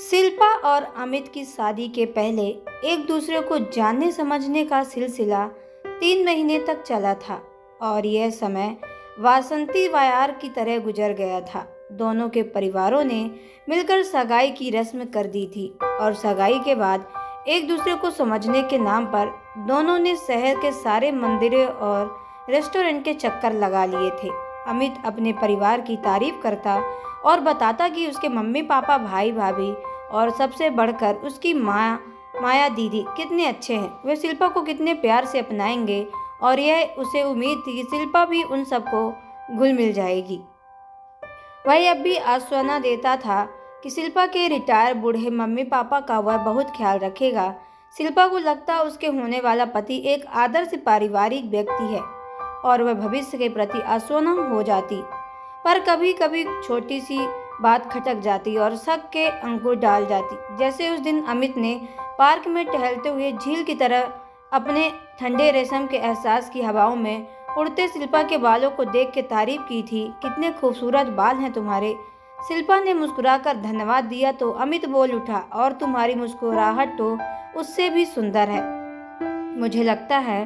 शिल्पा और अमित की शादी के पहले एक दूसरे को जानने समझने का सिलसिला 3 महीने तक चला था और यह समय वासंती वायार की तरह गुजर गया था। दोनों के परिवारों ने मिलकर सगाई की रस्म कर दी थी और सगाई के बाद एक दूसरे को समझने के नाम पर दोनों ने शहर के सारे मंदिरों और रेस्टोरेंट के चक्कर लगा लिए थे। अमित अपने परिवार की तारीफ करता और बताता कि उसके मम्मी पापा भाई भाभी और सबसे बढ़कर उसकी माया दीदी कितने अच्छे हैं, वे शिल्पा को कितने प्यार से अपनाएंगे और यह उसे उम्मीद थी कि शिल्पा भी उन सबको घुल मिल जाएगी। वह अब भी आश्वासन देता था कि शिल्पा के रिटायर बूढ़े मम्मी पापा का वह बहुत ख्याल रखेगा। शिल्पा को लगता उसके होने वाला पति एक आदर्श पारिवारिक व्यक्ति है और वह भविष्य के प्रति आश्वस्त हो जाती, पर कभी कभी छोटी सी बात खटक जाती और शक के अंकुर डाल जाती। जैसे उस दिन अमित ने पार्क में टहलते हुए झील की तरह अपने ठंडे रेशम के एहसास की हवाओं में उड़ते शिल्पा के बालों को देख के तारीफ की थी। कितने खूबसूरत बाल हैं तुम्हारे। शिल्पा ने मुस्कुराकर धन्यवाद दिया तो अमित बोल उठा, और तुम्हारी मुस्कुराहट तो उससे भी सुंदर है। मुझे लगता है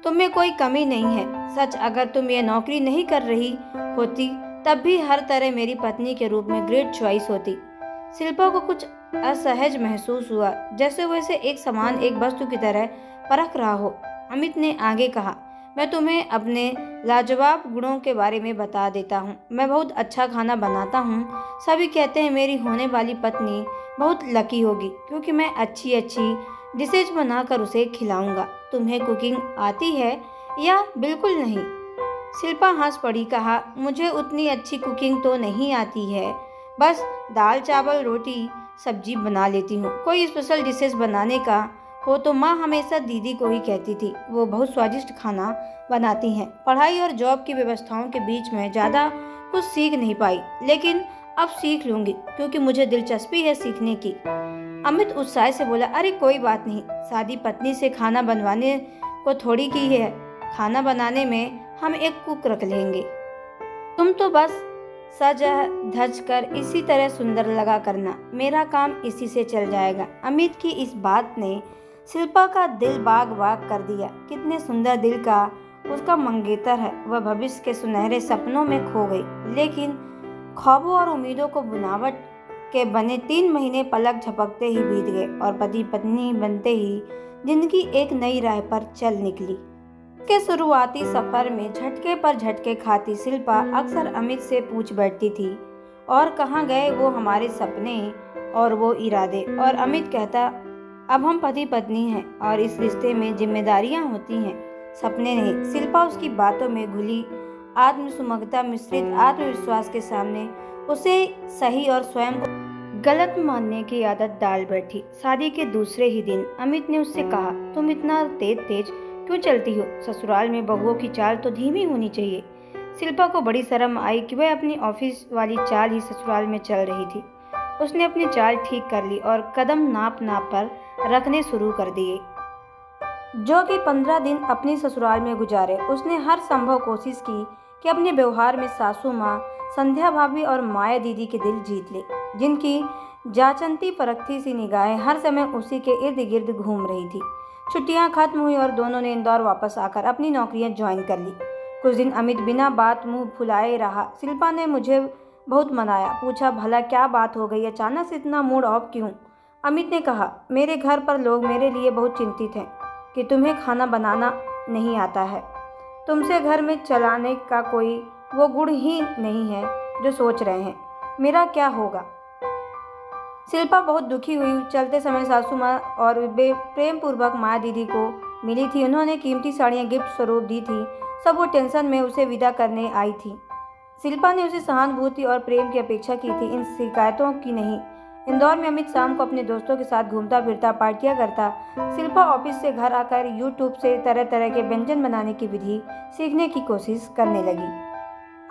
तुम में कोई कमी नहीं है। सच, अगर तुम ये नौकरी नहीं कर रही होती तब भी हर तरह मेरी पत्नी के रूप में ग्रेट चॉइस होती। शिल्पा को कुछ असहज महसूस हुआ, जैसे वैसे एक समान एक वस्तु की तरह परख रहा हो। अमित ने आगे कहा, मैं तुम्हें अपने लाजवाब गुणों के बारे में बता देता हूँ। मैं बहुत अच्छा खाना बनाता हूँ। सभी कहते हैं मेरी होने वाली पत्नी बहुत लकी होगी क्योंकि मैं अच्छी अच्छी डिशेज बनाकर उसे खिलाऊंगा। तुम्हें कुकिंग आती है या बिल्कुल नहीं? शिल्पा हंस पड़ी, कहा, मुझे उतनी अच्छी कुकिंग तो नहीं आती है, बस दाल चावल रोटी सब्जी बना लेती हूँ। कोई स्पेशल डिशेस बनाने का हो तो माँ हमेशा दीदी को ही कहती थी, वो बहुत स्वादिष्ट खाना बनाती हैं। पढ़ाई और जॉब की व्यवस्थाओं के बीच में ज़्यादा कुछ सीख नहीं पाई, लेकिन अब सीख लूँगी क्योंकि मुझे दिलचस्पी है सीखने की। अमित उत्साह से बोला, अरे कोई बात नहीं, शादी पत्नी से खाना बनवाने को थोड़ी की है। खाना बनाने में हम एक कुक रख लेंगे। तुम तो बस सज धज कर इसी तरह सुंदर लगा करना, मेरा काम इसी से चल जाएगा। अमित की इस बात ने शिल्पा का दिल बाग बाग कर दिया। कितने सुंदर दिल का उसका मंगेतर है। वह भविष्य के सुनहरे सपनों में खो गई, लेकिन ख्वाबों और उम्मीदों को बुनावट के बने 3 महीने पलक झपकते ही बीत गए और पति पत्नी बनते ही जिंदगी एक नई राह पर चल निकली। के शुरुआती सफर में झटके पर झटके खाती शिल्पा अक्सर अमित से पूछ बैठती थी, और कहाँ गए वो हमारे सपने और वो इरादे? और अमित कहता, अब हम पति पत्नी हैं और इस रिश्ते में जिम्मेदारियां होती हैं, सपने नहीं। शिल्पा उसकी बातों में घुली आत्मसुमग्धता मिश्रित आत्मविश्वास के सामने उसे सही और स्वयं को गलत मानने की आदत डाल बैठी। शादी के दूसरे ही दिन अमित ने उससे कहा, तुम इतना तेज क्यों चलती हो? ससुराल में बहुओं की चाल तो धीमी होनी चाहिए। शिल्पा को बड़ी शर्म आई कि वह अपनी ऑफिस वाली चाल ही ससुराल में चल रही थी। उसने अपनी चाल ठीक कर ली और कदम नाप पर रखने शुरू कर दिए। जो कि 15 दिन अपनी ससुराल में गुजारे। उसने हर संभव कोशिश की कि अपने व्यवहार में सासू माँ, संध्या भाभी और माया दीदी के दिल जीत ले, जिनकी जांचती परखती सी निगाहें हर समय उसी के इर्द गिर्द घूम रही थी। छुट्टियां खत्म हुई और दोनों ने इंदौर वापस आकर अपनी नौकरियां ज्वाइन कर ली। कुछ दिन अमित बिना बात मुंह फुलाए रहा। शिल्पा ने मुझे बहुत मनाया, पूछा, भला क्या बात हो गई, अचानक से इतना मूड ऑफ क्यों? अमित ने कहा, मेरे घर पर लोग मेरे लिए बहुत चिंतित हैं कि तुम्हें खाना बनाना नहीं आता है। तुमसे घर में चलाने का कोई वो गुण ही नहीं है जो सोच रहे हैं। मेरा क्या होगा? शिल्पा बहुत दुखी हुई। चलते समय सासू माँ और वे प्रेम पूर्वक माया दीदी को मिली थी। उन्होंने कीमती साड़ियाँ गिफ्ट स्वरूप दी थी। सब वो टेंशन में उसे विदा करने आई थी। शिल्पा ने उसे सहानुभूति और प्रेम की अपेक्षा की थी, इन शिकायतों की नहीं। इंदौर में अमित शाम को अपने दोस्तों के साथ घूमता फिरता पार्टियां करता। शिल्पा ऑफिस से घर आकर यूट्यूब से तरह तरह के व्यंजन बनाने की विधि सीखने की कोशिश करने लगी।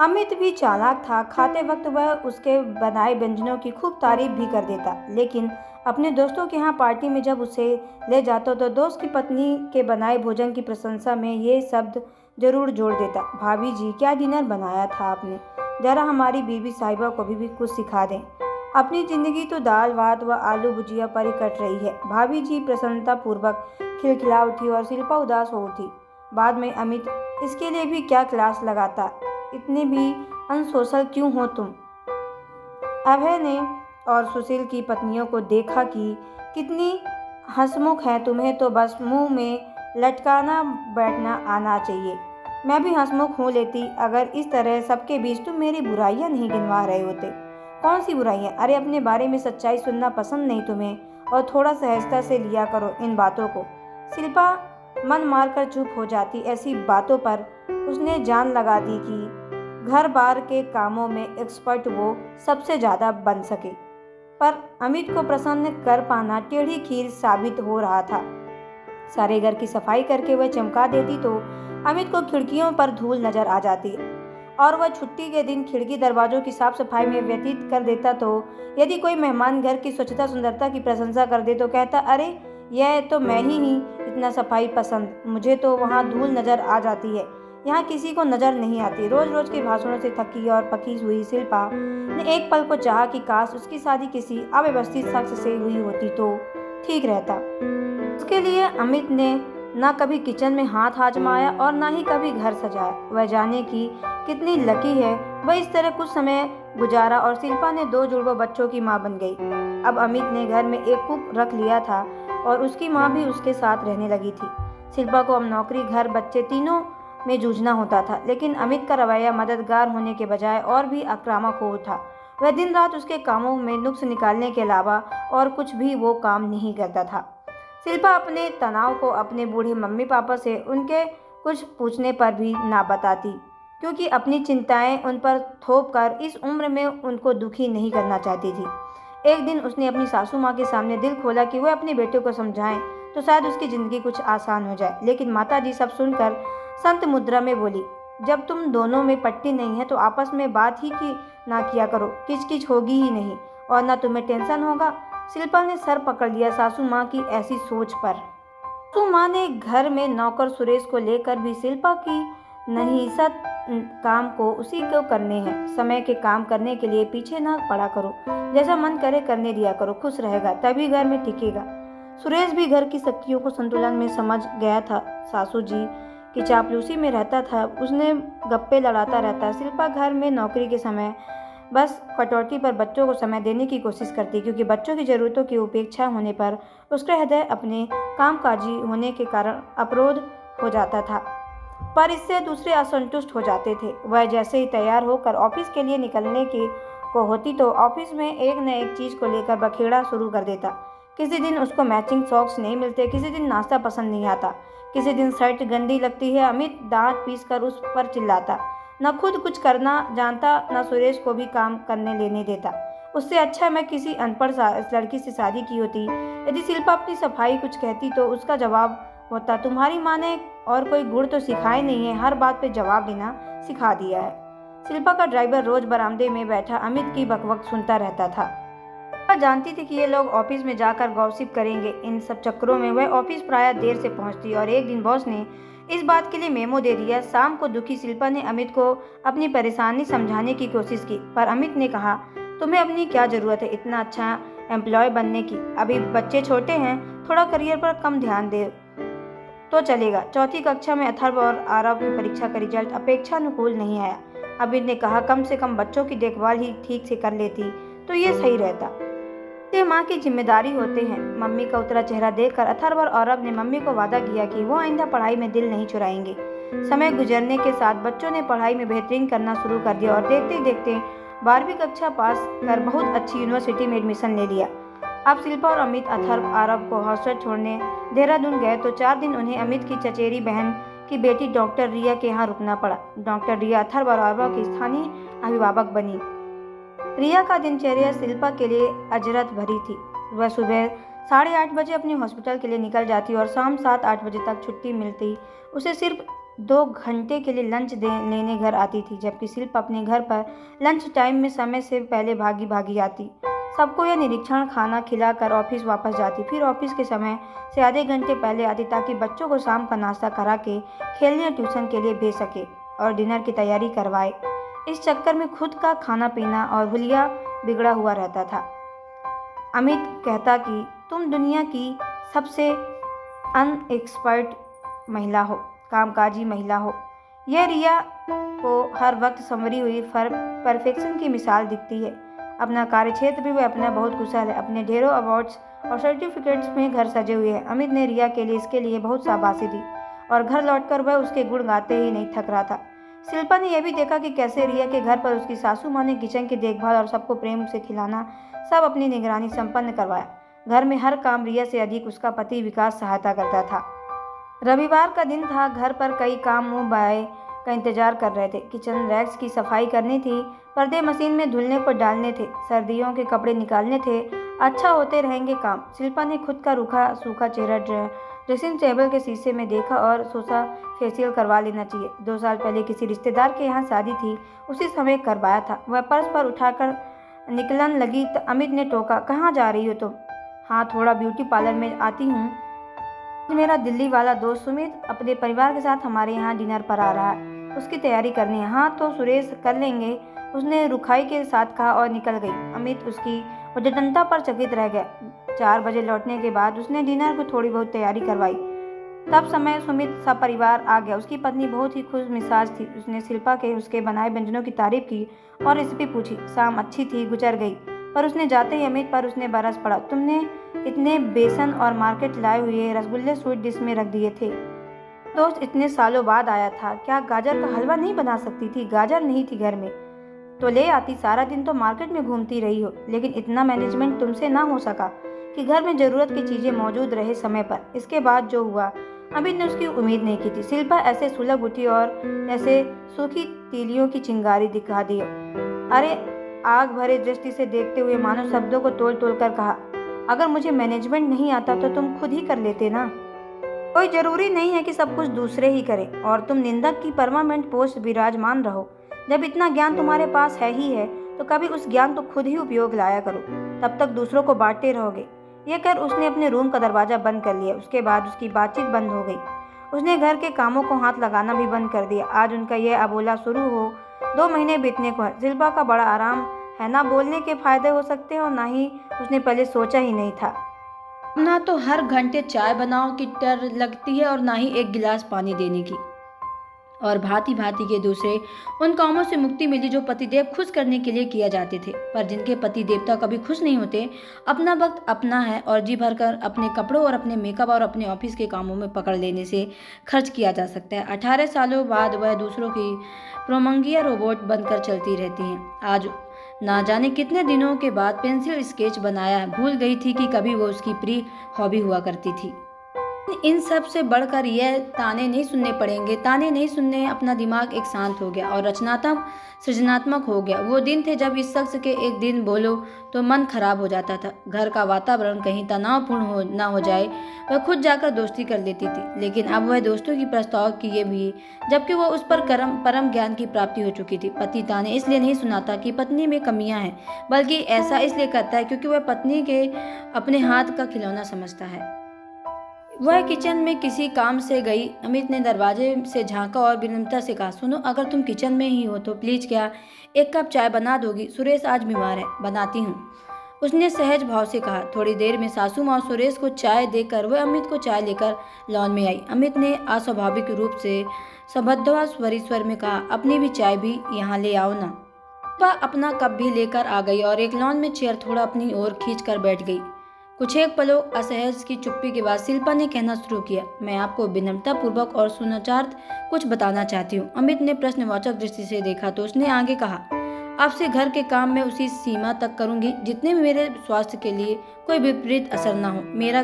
अमित भी चालाक था। खाते वक्त वह उसके बनाए व्यंजनों की खूब तारीफ भी कर देता, लेकिन अपने दोस्तों के यहाँ पार्टी में जब उसे ले जाता तो दोस्त की पत्नी के बनाए भोजन की प्रशंसा में ये शब्द जरूर जोड़ देता, भाभी जी क्या डिनर बनाया था आपने, जरा हमारी बीबी साहिबा को भी कुछ सिखा दें। अपनी जिंदगी तो दाल भात व आलू भुजिया पर ही कट रही है। भाभी जी प्रसन्नता पूर्वक खिलखिला उठी और शिल्पा उदास हो उठी। बाद में अमित, इसके लिए भी क्या क्लास लगाता, इतने भी अनसोशल क्यों हो तुम। अभय ने और सुशील की पत्नियों को देखा कि कितनी हंसमुख है, तुम्हें तो बस मुंह में लटकाना बैठना आना चाहिए। मैं भी हंसमुख हो लेती अगर इस तरह सबके बीच तुम मेरी बुराइयां नहीं गिनवा रहे होते। कौन सी बुराइयां? अरे अपने बारे में सच्चाई सुनना पसंद नहीं तुम्हें, और थोड़ा सहजता से लिया करो इन बातों को। शिल्पा मन मारकर चुप हो जाती। ऐसी बातों पर उसने जान लगा दी कि घर बार के कामों में एक्सपर्ट वो सबसे ज़्यादा बन सके। पर अमित को प्रसन्न कर पाना टेढ़ी खीर साबित हो रहा था। सारे घर की सफाई करके वह चमका देती तो अमित को खिड़कियों पर धूल नजर आ जाती, और वह छुट्टी के दिन खिड़की दरवाजों की साफ सफाई में व्यतीत कर देता। तो यदि कोई मेहमान घर की स्वच्छता सुंदरता की प्रशंसा कर दे तो कहता, अरे यह तो मैं ही इतना सफाई पसंद, मुझे तो वहाँ धूल नजर आ जाती है, यहाँ किसी को नजर नहीं आती। रोज रोज के भाषणों से थकी और पकी हुई शिल्पा ने एक पल को चाहा कि काश उसकी शादी किसी अव्यवस्थित शख्स से हुई होती तो ठीक रहता। उसके लिए अमित ने न कभी किचन में हाथ आजमाया और न ही कभी घर सजाया। वह जाने की कितनी लकी है, वह इस तरह कुछ समय गुजारा और शिल्पा ने 2 जुड़वा बच्चों की मां बन गई। अब अमित ने घर में एक कुक रख लिया था और उसकी मां भी उसके साथ रहने लगी थी। शिल्पा को अब नौकरी, घर, बच्चे तीनों में जूझना होता था, लेकिन अमित का रवैया मददगार होने के बजाय और भी आक्रामक हो उठा। वह दिन रात उसके कामों में नुक्स निकालने के अलावा और कुछ भी वो काम नहीं करता था। शिल्पा अपने तनाव को अपने बूढ़े मम्मी पापा से उनके कुछ पूछने पर भी ना बताती, क्योंकि अपनी चिंताएं उन पर थोप कर इस उम्र में उनको दुखी नहीं करना चाहती थी। एक दिन उसने अपनी सासू माँ के सामने दिल खोला कि वह अपने बेटे को समझाएं तो शायद उसकी ज़िंदगी कुछ आसान हो जाए। लेकिन माताजी सब सुनकर संत मुद्रा में बोली, जब तुम दोनों में पट्टी नहीं है तो आपस में बात ही की ना किया करो, किचकिच होगी ही नहीं और ना तुम्हें टेंशन होगा। शिल्पा ने सर पकड़ लिया सासू माँ की ऐसी सोच पर। सासू माँ ने घर में नौकर सुरेश को लेकर भी शिल्पा की नहीसत काम को उसी को करने हैं। समय के काम करने के लिए पीछे ना पड़ा करो, जैसा मन करे करने दिया करो, खुश रहेगा तभी घर में टिकेगा। सुरेश भी घर की शक्तियों को संतुलन में समझ गया था। सासू जी की चापलूसी में रहता था, उसने गप्पे लड़ाता रहता। शिल्पा घर में नौकरी के समय बस कटौती पर बच्चों को समय देने की कोशिश करती, क्योंकि बच्चों की ज़रूरतों की उपेक्षा होने पर उसका हृदय अपने कामकाजी होने के कारण अवरोध हो जाता था। पर इससे दूसरे असंतुष्ट हो जाते थे। वह जैसे ही तैयार होकर ऑफिस के लिए निकलने की को होती तो ऑफिस में एक न एक चीज़ को लेकर बखेड़ा शुरू कर देता। किसी दिन उसको मैचिंग सॉक्स नहीं मिलते, किसी दिन नाश्ता पसंद नहीं आता, किसी दिन शर्ट गंदी लगती है। अमित दांत पीसकर उस पर चिल्लाता, न खुद कुछ करना जानता न सुरेश को भी काम करने लेने देता। उससे अच्छा मैं किसी अनपढ़ लड़की से शादी की होती। यदि शिल्पा अपनी सफाई कुछ कहती तो उसका जवाब होता, तुम्हारी माँ ने और कोई गुण तो सिखाए नहीं है, हर बात पे जवाब देना सिखा दिया है। शिल्पा का ड्राइवर रोज बरामदे में बैठा अमित की बकबक सुनता रहता था। वह जानती थी कि ये लोग ऑफिस में जाकर गॉसिप करेंगे। इन सब चक्करों में वह ऑफिस प्रायः देर से पहुंचती और एक दिन बॉस ने इस बात के लिए मेमो दे दिया। शाम को दुखी शिल्पा ने अमित को अपनी परेशानी समझाने की कोशिश की, पर अमित ने कहा, तुम्हें अपनी क्या ज़रूरत है इतना अच्छा एम्प्लॉय बनने की, अभी बच्चे छोटे हैं, थोड़ा करियर पर कम ध्यान दे तो चलेगा। चौथी कक्षा में अथर्व और आरव की परीक्षा का रिजल्ट अपेक्षानुकूल नहीं आया। अमित ने कहा, कम से कम बच्चों की देखभाल ही ठीक से कर लेती तो ये सही रहता। ये माँ की जिम्मेदारी होते हैं। मम्मी का उतरा चेहरा देखकर अथर्व और आरव ने मम्मी को वादा किया कि वो आइंदा पढ़ाई में दिल नहीं चुराएंगे। समय गुजरने के साथ बच्चों ने पढ़ाई में बेहतरीन करना शुरू कर दिया और देखते ही देखते 12वीं कक्षा पास कर बहुत अच्छी यूनिवर्सिटी में एडमिशन ले लिया। अब शिल्पा और अमित अथर्व आरव को हॉस्टल छोड़ने देहरादून गए तो 4 दिन उन्हें अमित की चचेरी बहन की बेटी डॉक्टर रिया के यहाँ रुकना पड़ा। डॉक्टर रिया अथर्व और आरव की स्थानीय अभिभावक बनी। रिया का दिनचर्या शिल्पा के लिए अजरत भरी थी। वह सुबह 8:30 बजे अपने हॉस्पिटल के लिए निकल जाती और शाम 7-8 बजे तक छुट्टी मिलती उसे सिर्फ 2 घंटे के लिए लंच लेने घर आती थी, जबकि शिल्पा अपने घर पर लंच टाइम में समय से पहले भागी भागी आती। सबको यह निरीक्षण खाना खिलाकर ऑफिस वापस जाती, फिर ऑफिस के समय से आधे घंटे पहले आती ताकि बच्चों को शाम का नाश्ता करा के खेलने या ट्यूशन के लिए भेज सके और डिनर की तैयारी करवाए। इस चक्कर में खुद का खाना पीना और हुलिया बिगड़ा हुआ रहता था। अमित कहता कि तुम दुनिया की सबसे अनएक्सपर्ट महिला हो, कामकाजी महिला हो। यह रिया को हर वक्त संवरी हुई परफेक्शन की मिसाल दिखती है। अपना कार्यक्षेत्र भी वह अपना बहुत कुशल है। अपने ढेरों अवार्ड्स और सर्टिफिकेट्स में घर सजे हुए हैं। अमित ने रिया के लिए इसके लिए बहुत शाबाशी दी और घर लौटकर वह उसके गुण गाते ही नहीं थक रहा था। शिल्पा ने यह भी देखा कि कैसे रिया के घर पर उसकी सासू माँ ने किचन की देखभाल और सबको प्रेम से खिलाना सब अपनी निगरानी संपन्न करवाया। घर में हर काम रिया से अधिक उसका पति विकास सहायता करता था। रविवार का दिन था। घर पर कई काम मुंह बाय का इंतजार कर रहे थे। किचन रैक्स की सफाई करनी थी, पर्दे मशीन में धुलने को डालने थे, सर्दियों के कपड़े निकालने थे। अच्छा होते रहेंगे काम। शिल्पा ने खुद का रूखा सूखा चेहरा ड्रेसिंग टेबल के शीशे में देखा और सोचा फेशियल करवा लेना चाहिए। 2 साल पहले किसी रिश्तेदार के यहाँ शादी थी, उसी समय करवाया था। वह पर्स पर उठाकर निकलन लगी तो अमित ने टोका, कहाँ जा रही हो तुम? हाँ, थोड़ा ब्यूटी पार्लर में आती हूँ। मेरा दिल्ली वाला दोस्त सुमित अपने परिवार के साथ हमारे यहाँ डिनर पर आ रहा है, उसकी तैयारी करनी है। हाँ तो सुरेश कर लेंगे, उसने रुखाई के साथ कहा और निकल गई। अमित उसकी उद्दंडता पर चकित रह गया। 4 बजे लौटने के बाद उसने डिनर को थोड़ी बहुत तैयारी करवाई। तब समय सुमित सब परिवार आ गया। उसकी पत्नी बहुत ही खुश मिजाज थी। उसने शिल्पा के उसके बनाए व्यंजनों की तारीफ की और रेसिपी पूछी। शाम अच्छी थी, गुजर गई, पर उसने जाते ही अमित पर उसने बरस पड़ा। तुमने इतने बेसन और मार्केट लाए हुए रसगुल्ले स्वीट डिश में रख दिए थे। दोस्त इतने सालों बाद आया था, क्या गाजर का हलवा नहीं बना सकती थी? गाजर नहीं थी घर में तो ले आती। सारा दिन तो मार्केट में घूमती रही हो, लेकिन इतना मैनेजमेंट तुमसे ना हो सका कि घर में जरूरत की चीजें मौजूद रहे समय पर। इसके बाद जो हुआ अमित ने उसकी उम्मीद नहीं की थी। शिल्पा ऐसे सुलग उठी और ऐसे सूखी तीलियों की चिंगारी दिखा दी। अरे, आग भरे दृष्टि से देखते हुए मानो शब्दों को तोड़ तोड़ कर कहा, अगर मुझे मैनेजमेंट नहीं आता तो तुम खुद ही कर लेते ना। कोई जरूरी नहीं है कि सब कुछ दूसरे ही करें और तुम निंदक की परमानेंट पोस्ट विराजमान रहो। जब इतना ज्ञान तुम्हारे पास है ही है तो कभी उस ज्ञान को खुद ही उपयोग लाया करो, तब तक दूसरों को बांटते रहोगे। यह कर उसने अपने रूम का दरवाजा बंद कर लिया। उसके बाद उसकी बातचीत बंद हो गई। उसने घर के कामों को हाथ लगाना भी बंद कर दिया। आज उनका यह अबोला शुरू हो 2 महीने बीतने को है। शिल्पा का बड़ा आराम है, ना बोलने के फायदे हो सकते हैं और ना ही उसने पहले सोचा ही नहीं था। ना तो हर घंटे चाय बनाओ की डर लगती है और ना ही एक गिलास पानी देने की। और भांति भांति के दूसरे उन कामों से मुक्ति मिली जो पतिदेव खुश करने के लिए किया जाते थे, पर जिनके पति देवता कभी खुश नहीं होते। अपना वक्त अपना है और जी भरकर अपने कपड़ों और अपने मेकअप और अपने ऑफिस के कामों में पकड़ लेने से खर्च किया जा सकता है। 18 सालों बाद वह दूसरों की प्रोमंगिया रोबोट बनकर चलती रहती हैं। आज ना जाने कितने दिनों के बाद पेंसिल स्केच बनाया भूल गई थी कि कभी वो उसकी प्रिय हॉबी हुआ करती थी। इन सब से बढ़कर यह ताने नहीं सुनने पड़ेंगे। ताने नहीं सुनने, अपना दिमाग एक शांत हो गया और रचनात्मक सृजनात्मक हो गया। वो दिन थे जब इस शख्स के एक दिन बोलो तो मन खराब हो जाता था। घर का वातावरण कहीं तनावपूर्ण ना हो जाए, वह खुद जाकर दोस्ती कर लेती थी। लेकिन अब वह दोस्तों की प्रस्ताव किए भी, जबकि वह उस पर परम ज्ञान की प्राप्ति हो चुकी थी। पति ताने इसलिए नहीं सुनाता कि पत्नी में कमियां हैं, बल्कि ऐसा इसलिए करता है क्योंकि वह पत्नी के अपने हाथ का खिलौना समझता है। वह किचन में किसी काम से गई। अमित ने दरवाजे से झांका और विनम्रता से कहा, सुनो, अगर तुम किचन में ही हो तो प्लीज क्या 1 कप चाय बना दोगी? सुरेश आज बीमार है। बनाती हूँ, उसने सहज भाव से कहा। थोड़ी देर में सासू माँ सुरेश को चाय देकर वह अमित को चाय लेकर लॉन में आई। अमित ने अस्वाभाविक रूप से सबद्धवा स्वर में कहा, अपनी भी चाय भी यहाँ ले आओ ना। वह अपना कप भी लेकर आ गई और एक लॉन में चेयर थोड़ा अपनी ओर खींच कर बैठ गई। कुछ एक पलों असहज की चुप्पी के बाद शिल्पा ने कहना शुरू किया, मैं आपको विनम्रता पूर्वक और सुनचार्थ कुछ बताना चाहती हूँ। अमित ने प्रश्नवाचक दृष्टि से देखा तो उसने आगे कहा, आपसे घर के काम में उसी सीमा तक करूंगी जितने में मेरे स्वास्थ्य के लिए कोई विपरीत असर न हो, मेरा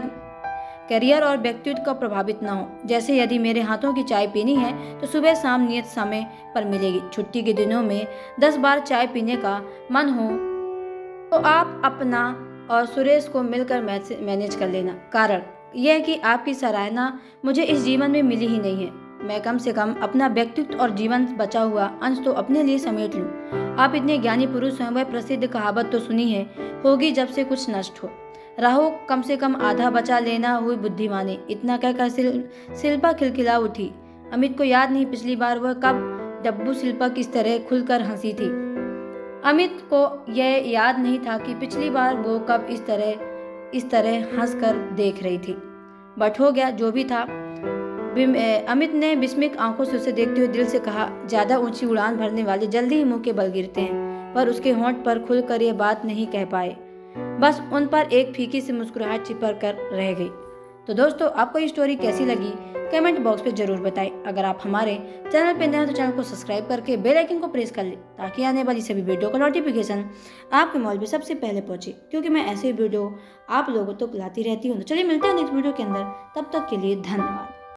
करियर और व्यक्तित्व का प्रभावित न हो। जैसे यदि मेरे हाथों की चाय पीनी है तो सुबह शाम नियत समय पर मिलेगी। छुट्टी के दिनों में 10 बार चाय पीने का मन हो तो आप अपना और सुरेश को मिलकर मैनेज कर लेना। कारण यह कि आपकी सराहना मुझे इस जीवन में मिली ही नहीं है। मैं कम से कम अपना व्यक्तित्व और जीवन बचा हुआ अंश तो अपने लिए समेट लूं। आप इतने ज्ञानी पुरुष हैं, वह प्रसिद्ध कहावत तो सुनी है, होगी जब से कुछ नष्ट हो रहो कम से कम आधा बचा लेना हुई बुद्धिमानी। इतना कहकर शिल्पा खिलखिला उठी। अमित को याद नहीं पिछली बार वह कब डब्बू शिल्पा किस तरह खुलकर हंसी थी। अमित को यह याद नहीं था कि पिछली बार वो कब इस तरह हंसकर देख रही थी। बट हो गया, जो भी था। अमित ने विस्मित आंखों से उसे देखते हुए दिल से कहा, ज्यादा ऊंची उड़ान भरने वाले जल्दी ही मुंह के बल गिरते हैं। पर उसके होंठ पर खुलकर यह बात नहीं कह पाए, बस उन पर एक फीकी सी मुस्कुराहट चिपक कर रह गई। तो दोस्तों, आपको ये स्टोरी कैसी लगी कमेंट बॉक्स में जरूर बताएं। अगर आप हमारे चैनल पर नए हैं तो चैनल को सब्सक्राइब करके बेल आइकन को प्रेस कर लें, ताकि आने वाली सभी वीडियो का नोटिफिकेशन आपके मोबाइल पे सबसे पहले पहुंचे, क्योंकि मैं ऐसे वीडियो आप लोगों तक लाती रहती हूँ। तो चलिए मिलते हैं नेक्स्ट वीडियो के अंदर, तब तक के लिए धन्यवाद।